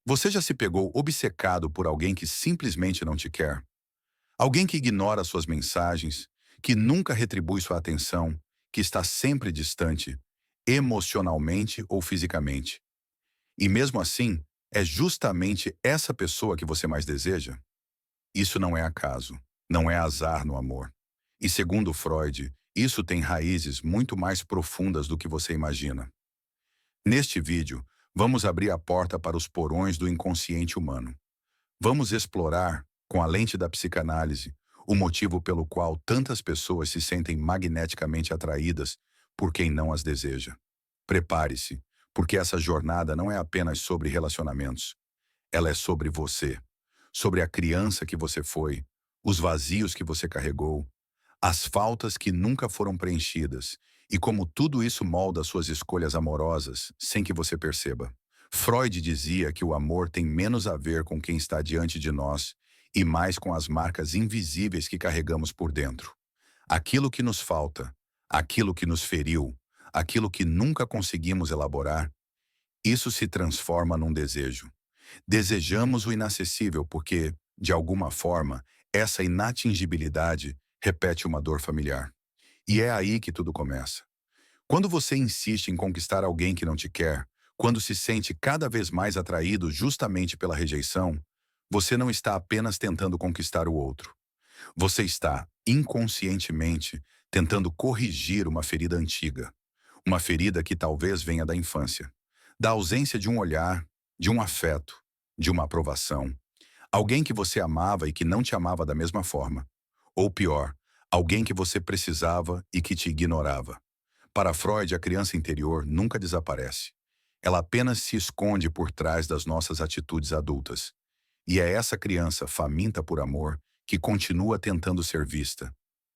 Você já se pegou obcecado por alguém que simplesmente não te quer? Alguém que ignora suas mensagens, que nunca retribui sua atenção, que está sempre distante, emocionalmente ou fisicamente. E mesmo assim, é justamente essa pessoa que você mais deseja? Isso não é acaso, não é azar no amor. E segundo Freud, isso tem raízes muito mais profundas do que você imagina. Neste vídeo, vamos abrir a porta para os porões do inconsciente humano. Vamos explorar, com a lente da psicanálise, o motivo pelo qual tantas pessoas se sentem magneticamente atraídas por quem não as deseja. Prepare-se, porque essa jornada não é apenas sobre relacionamentos. Ela é sobre você, sobre a criança que você foi, os vazios que você carregou, as faltas que nunca foram preenchidas e como tudo isso molda suas escolhas amorosas sem que você perceba. Freud dizia que o amor tem menos a ver com quem está diante de nós e mais com as marcas invisíveis que carregamos por dentro. Aquilo que nos falta, aquilo que nos feriu, aquilo que nunca conseguimos elaborar, isso se transforma num desejo. Desejamos o inacessível porque, de alguma forma, essa inatingibilidade repete uma dor familiar. E é aí que tudo começa. Quando você insiste em conquistar alguém que não te quer, quando se sente cada vez mais atraído justamente pela rejeição, você não está apenas tentando conquistar o outro. Você está, inconscientemente, tentando corrigir uma ferida antiga. Uma ferida que talvez venha da infância. Da ausência de um olhar, de um afeto, de uma aprovação. Alguém que você amava e que não te amava da mesma forma. Ou pior, alguém que você precisava e que te ignorava. Para Freud, a criança interior nunca desaparece. Ela apenas se esconde por trás das nossas atitudes adultas. E é essa criança faminta por amor que continua tentando ser vista,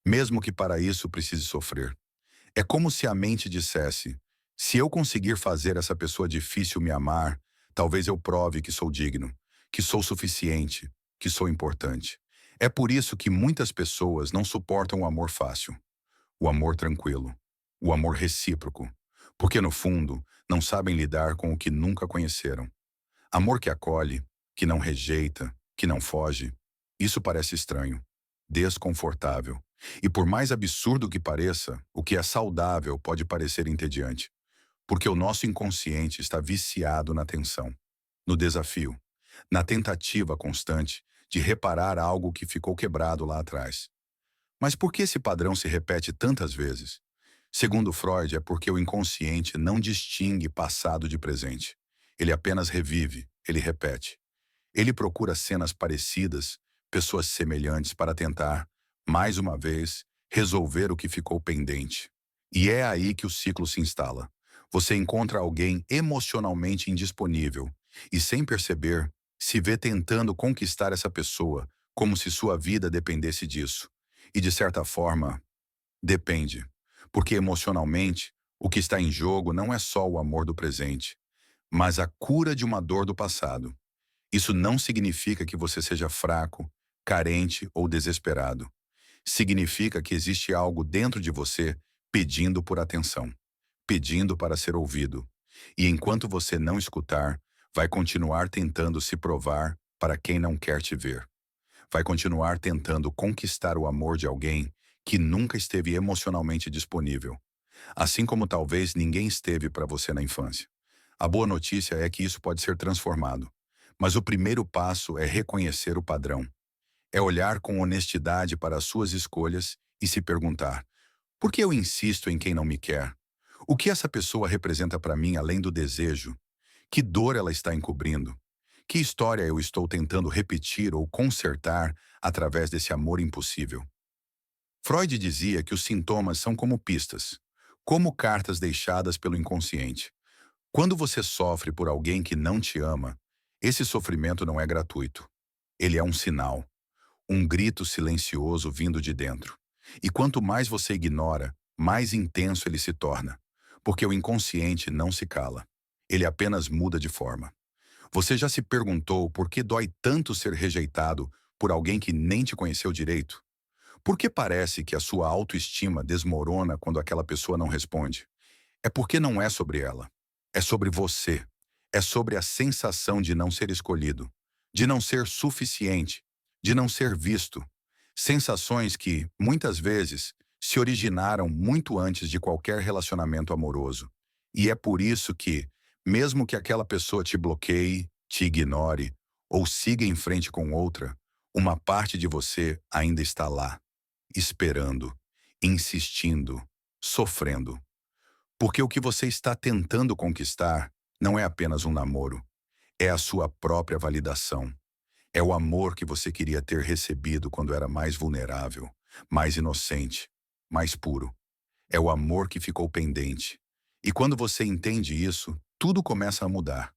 mesmo que para isso precise sofrer. É como se a mente dissesse: se eu conseguir fazer essa pessoa difícil me amar, talvez eu prove que sou digno, que sou suficiente, que sou importante. É por isso que muitas pessoas não suportam o amor fácil, o amor tranquilo, o amor recíproco, porque no fundo não sabem lidar com o que nunca conheceram. Amor que acolhe, que não rejeita, que não foge. Isso parece estranho, desconfortável. E por mais absurdo que pareça, o que é saudável pode parecer entediante, porque o nosso inconsciente está viciado na tensão, no desafio, na tentativa constante de reparar algo que ficou quebrado lá atrás. Mas por que esse padrão se repete tantas vezes? Segundo Freud, é porque o inconsciente não distingue passado de presente. Ele apenas revive, ele repete. Ele procura cenas parecidas, pessoas semelhantes para tentar, mais uma vez, resolver o que ficou pendente. E é aí que o ciclo se instala. Você encontra alguém emocionalmente indisponível e, sem perceber, se vê tentando conquistar essa pessoa como se sua vida dependesse disso. E, de certa forma, depende. Porque emocionalmente, o que está em jogo não é só o amor do presente, mas a cura de uma dor do passado. Isso não significa que você seja fraco, carente ou desesperado. Significa que existe algo dentro de você pedindo por atenção, pedindo para ser ouvido. E enquanto você não escutar, vai continuar tentando se provar para quem não quer te ver. Vai continuar tentando conquistar o amor de alguém que nunca esteve emocionalmente disponível. Assim como talvez ninguém esteve para você na infância. A boa notícia é que isso pode ser transformado. Mas o primeiro passo é reconhecer o padrão. É olhar com honestidade para as suas escolhas e se perguntar: por que eu insisto em quem não me quer? O que essa pessoa representa para mim além do desejo? Que dor ela está encobrindo? Que história eu estou tentando repetir ou consertar através desse amor impossível? Freud dizia que os sintomas são como pistas, como cartas deixadas pelo inconsciente. Quando você sofre por alguém que não te ama, esse sofrimento não é gratuito. Ele é um sinal, um grito silencioso vindo de dentro. E quanto mais você ignora, mais intenso ele se torna, porque o inconsciente não se cala. Ele apenas muda de forma. Você já se perguntou por que dói tanto ser rejeitado por alguém que nem te conheceu direito? Por que parece que a sua autoestima desmorona quando aquela pessoa não responde? É porque não é sobre ela. É sobre você. É sobre a sensação de não ser escolhido, de não ser suficiente, de não ser visto. Sensações que, muitas vezes, se originaram muito antes de qualquer relacionamento amoroso. E é por isso que, mesmo que aquela pessoa te bloqueie, te ignore ou siga em frente com outra, uma parte de você ainda está lá, esperando, insistindo, sofrendo. Porque o que você está tentando conquistar não é apenas um namoro, é a sua própria validação. É o amor que você queria ter recebido quando era mais vulnerável, mais inocente, mais puro. É o amor que ficou pendente. E quando você entende isso, tudo começa a mudar.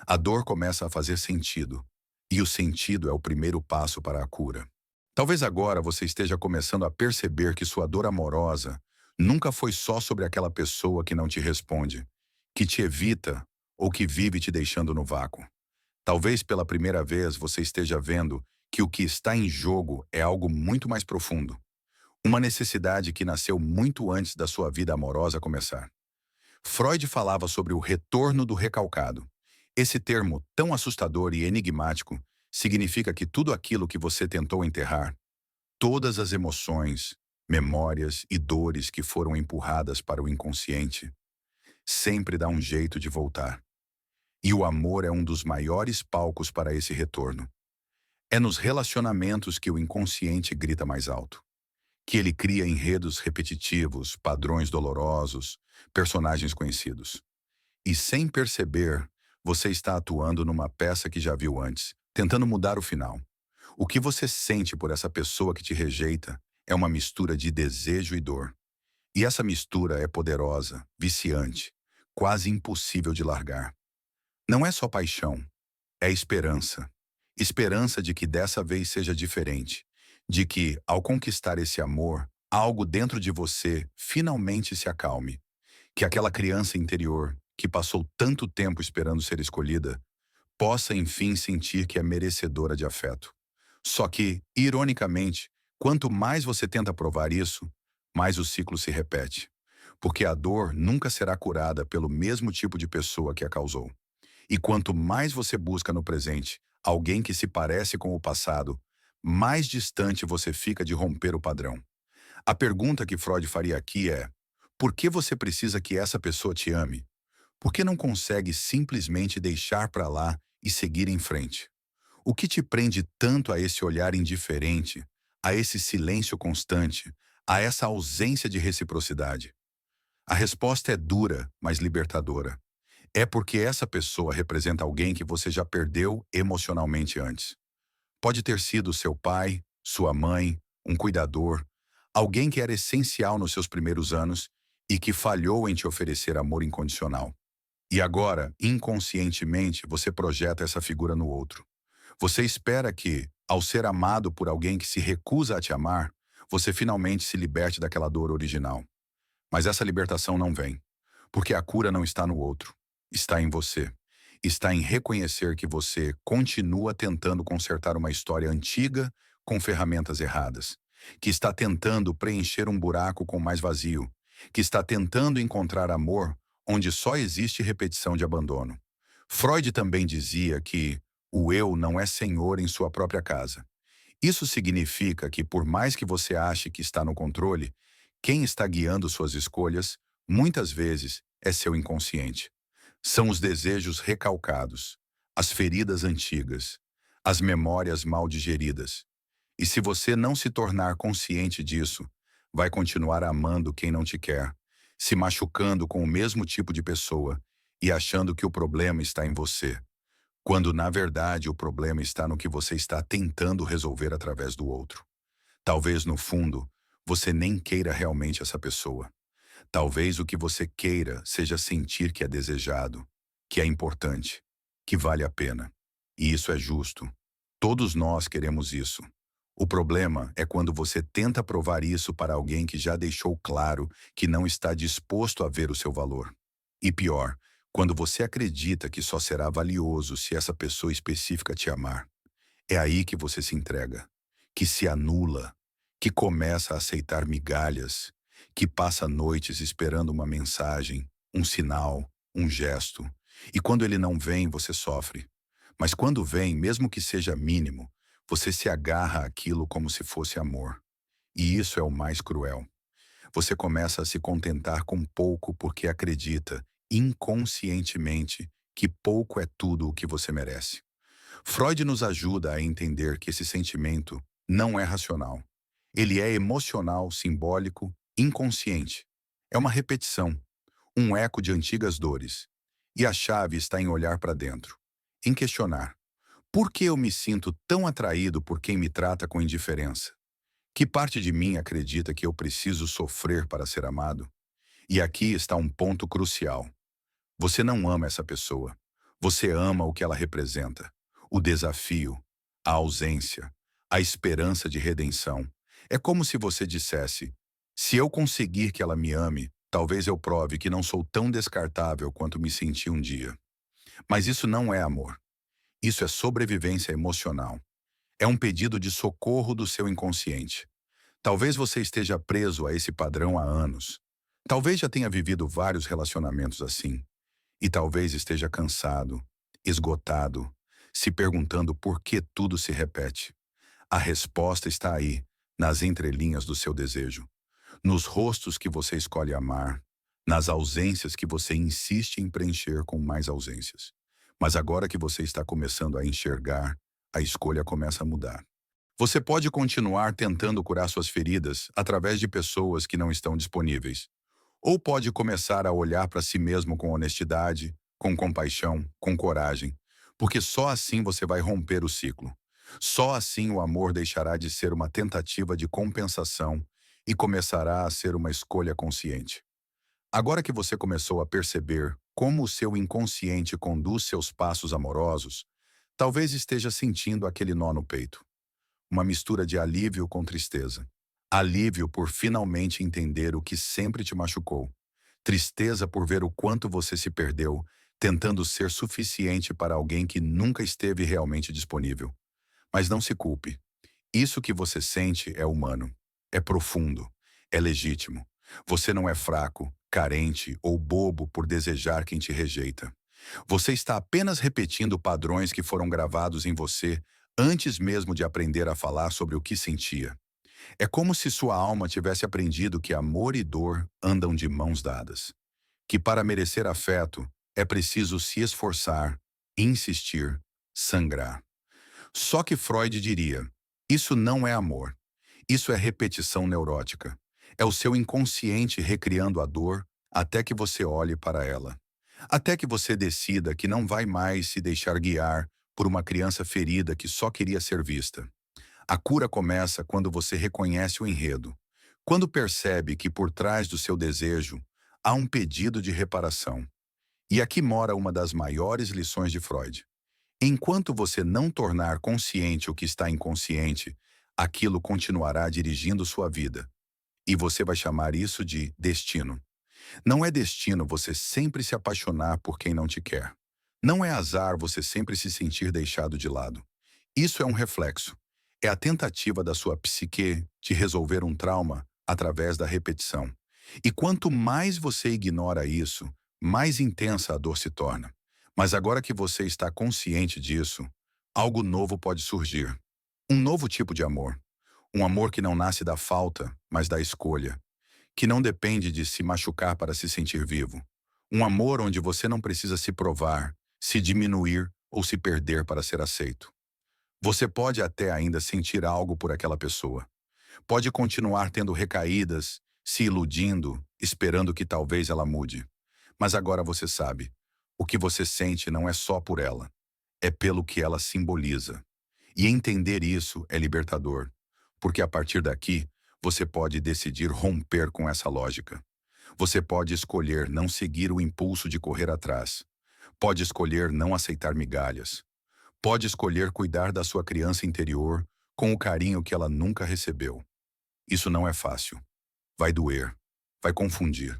A dor começa a fazer sentido. E o sentido é o primeiro passo para a cura. Talvez agora você esteja começando a perceber que sua dor amorosa nunca foi só sobre aquela pessoa que não te responde, que te evita ou que vive te deixando no vácuo. Talvez pela primeira vez você esteja vendo que o que está em jogo é algo muito mais profundo. Uma necessidade que nasceu muito antes da sua vida amorosa começar. Freud falava sobre o retorno do recalcado. Esse termo, tão assustador e enigmático, significa que tudo aquilo que você tentou enterrar, todas as emoções, memórias e dores que foram empurradas para o inconsciente, sempre dá um jeito de voltar. E o amor é um dos maiores palcos para esse retorno. É nos relacionamentos que o inconsciente grita mais alto, que ele cria enredos repetitivos, padrões dolorosos, personagens conhecidos. E sem perceber, você está atuando numa peça que já viu antes, tentando mudar o final. O que você sente por essa pessoa que te rejeita é uma mistura de desejo e dor. E essa mistura é poderosa, viciante, quase impossível de largar. Não é só paixão, é esperança. Esperança de que dessa vez seja diferente. De que, ao conquistar esse amor, algo dentro de você finalmente se acalme. Que aquela criança interior, que passou tanto tempo esperando ser escolhida, possa enfim sentir que é merecedora de afeto. Só que, ironicamente, quanto mais você tenta provar isso, mais o ciclo se repete. Porque a dor nunca será curada pelo mesmo tipo de pessoa que a causou. E quanto mais você busca no presente alguém que se parece com o passado, mais distante você fica de romper o padrão. A pergunta que Freud faria aqui é: por que você precisa que essa pessoa te ame? Por que não consegue simplesmente deixar para lá e seguir em frente? O que te prende tanto a esse olhar indiferente, a esse silêncio constante, a essa ausência de reciprocidade? A resposta é dura, mas libertadora. É porque essa pessoa representa alguém que você já perdeu emocionalmente antes. Pode ter sido seu pai, sua mãe, um cuidador, alguém que era essencial nos seus primeiros anos e que falhou em te oferecer amor incondicional. E agora, inconscientemente, você projeta essa figura no outro. Você espera que, ao ser amado por alguém que se recusa a te amar, você finalmente se liberte daquela dor original. Mas essa libertação não vem, porque a cura não está no outro, está em você. Está em reconhecer que você continua tentando consertar uma história antiga com ferramentas erradas, que está tentando preencher um buraco com mais vazio, que está tentando encontrar amor onde só existe repetição de abandono. Freud também dizia que o eu não é senhor em sua própria casa. Isso significa que, por mais que você ache que está no controle, quem está guiando suas escolhas, muitas vezes, é seu inconsciente. São os desejos recalcados, as feridas antigas, as memórias mal digeridas. E se você não se tornar consciente disso, vai continuar amando quem não te quer, se machucando com o mesmo tipo de pessoa e achando que o problema está em você, quando na verdade o problema está no que você está tentando resolver através do outro. Talvez no fundo, você nem queira realmente essa pessoa. Talvez o que você queira seja sentir que é desejado, que é importante, que vale a pena. E isso é justo. Todos nós queremos isso. O problema é quando você tenta provar isso para alguém que já deixou claro que não está disposto a ver o seu valor. E pior, quando você acredita que só será valioso se essa pessoa específica te amar. É aí que você se entrega, que se anula, que começa a aceitar migalhas, que passa noites esperando uma mensagem, um sinal, um gesto, E quando ele não vem, você sofre. Mas quando vem, mesmo que seja mínimo, você se agarra àquilo como se fosse amor. E isso é o mais cruel. Você começa a se contentar com pouco porque acredita, inconscientemente, que pouco é tudo o que você merece. Freud nos ajuda a entender que esse sentimento não é racional. Ele é emocional, simbólico, inconsciente. É uma repetição, um eco de antigas dores. E a chave está em olhar para dentro, em questionar: por que eu me sinto tão atraído por quem me trata com indiferença? Que parte de mim acredita que eu preciso sofrer para ser amado? E aqui está um ponto crucial. Você não ama essa pessoa. Você ama o que ela representa. O desafio, a ausência, a esperança de redenção. É como se você dissesse: se eu conseguir que ela me ame, talvez eu prove que não sou tão descartável quanto me senti um dia. Mas isso não é amor. Isso é sobrevivência emocional. É um pedido de socorro do seu inconsciente. Talvez você esteja preso a esse padrão há anos. Talvez já tenha vivido vários relacionamentos assim. E talvez esteja cansado, esgotado, se perguntando por que tudo se repete. A resposta está aí, nas entrelinhas do seu desejo, nos rostos que você escolhe amar, nas ausências que você insiste em preencher com mais ausências. Mas agora que você está começando a enxergar, a escolha começa a mudar. Você pode continuar tentando curar suas feridas através de pessoas que não estão disponíveis. Ou pode começar a olhar para si mesmo com honestidade, com compaixão, com coragem, porque só assim você vai romper o ciclo. Só assim o amor deixará de ser uma tentativa de compensação e começará a ser uma escolha consciente. Agora que você começou a perceber como o seu inconsciente conduz seus passos amorosos, talvez esteja sentindo aquele nó no peito. Uma mistura de alívio com tristeza. Alívio por finalmente entender o que sempre te machucou. Tristeza por ver o quanto você se perdeu, tentando ser suficiente para alguém que nunca esteve realmente disponível. Mas não se culpe. Isso que você sente é humano. É profundo. É legítimo. Você não é fraco, carente ou bobo por desejar quem te rejeita. Você está apenas repetindo padrões que foram gravados em você antes mesmo de aprender a falar sobre o que sentia. É como se sua alma tivesse aprendido que amor e dor andam de mãos dadas. Que para merecer afeto é preciso se esforçar, insistir, sangrar. Só que Freud diria: isso não é amor. Isso é repetição neurótica. É o seu inconsciente recriando a dor até que você olhe para ela. Até que você decida que não vai mais se deixar guiar por uma criança ferida que só queria ser vista. A cura começa quando você reconhece o enredo, quando percebe que por trás do seu desejo há um pedido de reparação. E aqui mora uma das maiores lições de Freud. Enquanto você não tornar consciente o que está inconsciente, aquilo continuará dirigindo sua vida. E você vai chamar isso de destino. Não é destino você sempre se apaixonar por quem não te quer. Não é azar você sempre se sentir deixado de lado. Isso é um reflexo. É a tentativa da sua psique de resolver um trauma através da repetição. E quanto mais você ignora isso, mais intensa a dor se torna. Mas agora que você está consciente disso, algo novo pode surgir. Um novo tipo de amor. Um amor que não nasce da falta, mas da escolha. Que não depende de se machucar para se sentir vivo. Um amor onde você não precisa se provar, se diminuir ou se perder para ser aceito. Você pode até ainda sentir algo por aquela pessoa. Pode continuar tendo recaídas, se iludindo, esperando que talvez ela mude. Mas agora você sabe, o que você sente não é só por ela, é pelo que ela simboliza. E entender isso é libertador, porque a partir daqui, você pode decidir romper com essa lógica. Você pode escolher não seguir o impulso de correr atrás. Pode escolher não aceitar migalhas. Pode escolher cuidar da sua criança interior com o carinho que ela nunca recebeu. Isso não é fácil. Vai doer. Vai confundir.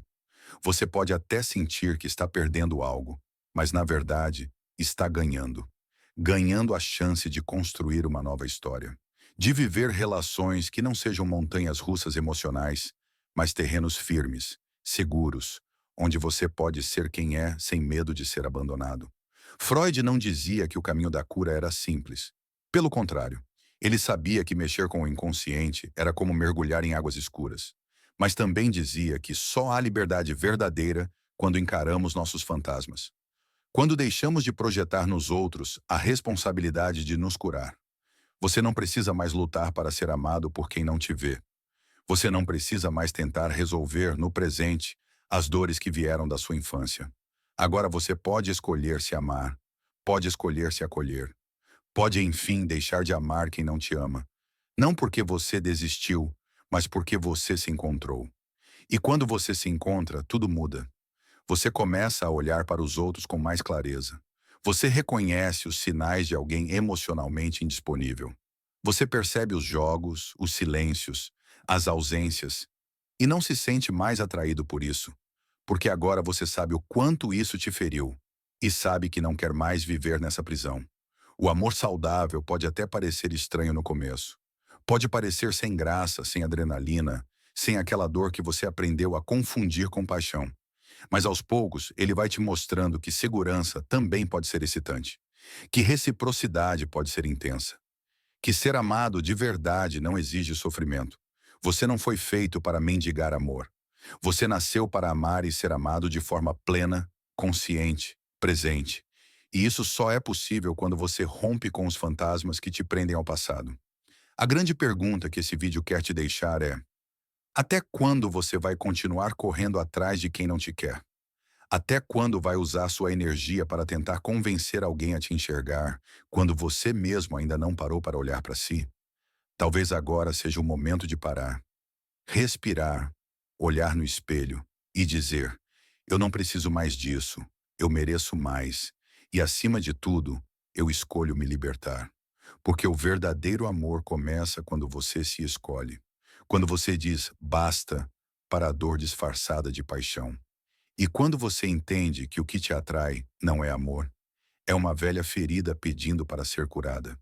Você pode até sentir que está perdendo algo, mas na verdade está ganhando. Ganhando a chance de construir uma nova história. De viver relações que não sejam montanhas russas emocionais, mas terrenos firmes, seguros, onde você pode ser quem é sem medo de ser abandonado. Freud não dizia que o caminho da cura era simples. Pelo contrário, ele sabia que mexer com o inconsciente era como mergulhar em águas escuras. Mas também dizia que só há liberdade verdadeira quando encaramos nossos fantasmas. Quando deixamos de projetar nos outros a responsabilidade de nos curar. Você não precisa mais lutar para ser amado por quem não te vê. Você não precisa mais tentar resolver no presente as dores que vieram da sua infância. Agora você pode escolher se amar, pode escolher se acolher, pode enfim deixar de amar quem não te ama. Não porque você desistiu, mas porque você se encontrou. E quando você se encontra, tudo muda. Você começa a olhar para os outros com mais clareza. Você reconhece os sinais de alguém emocionalmente indisponível. Você percebe os jogos, os silêncios, as ausências, e não se sente mais atraído por isso, porque agora você sabe o quanto isso te feriu e sabe que não quer mais viver nessa prisão. O amor saudável pode até parecer estranho no começo. Pode parecer sem graça, sem adrenalina, sem aquela dor que você aprendeu a confundir com paixão. Mas aos poucos, ele vai te mostrando que segurança também pode ser excitante, que reciprocidade pode ser intensa, que ser amado de verdade não exige sofrimento. Você não foi feito para mendigar amor. Você nasceu para amar e ser amado de forma plena, consciente, presente. E isso só é possível quando você rompe com os fantasmas que te prendem ao passado. A grande pergunta que esse vídeo quer te deixar é: até quando você vai continuar correndo atrás de quem não te quer? Até quando vai usar sua energia para tentar convencer alguém a te enxergar, quando você mesmo ainda não parou para olhar para si? Talvez agora seja o momento de parar, respirar, olhar no espelho e dizer: eu não preciso mais disso, eu mereço mais. E acima de tudo, eu escolho me libertar. Porque o verdadeiro amor começa quando você se escolhe. Quando você diz basta para a dor disfarçada de paixão. E quando você entende que o que te atrai não é amor, é uma velha ferida pedindo para ser curada.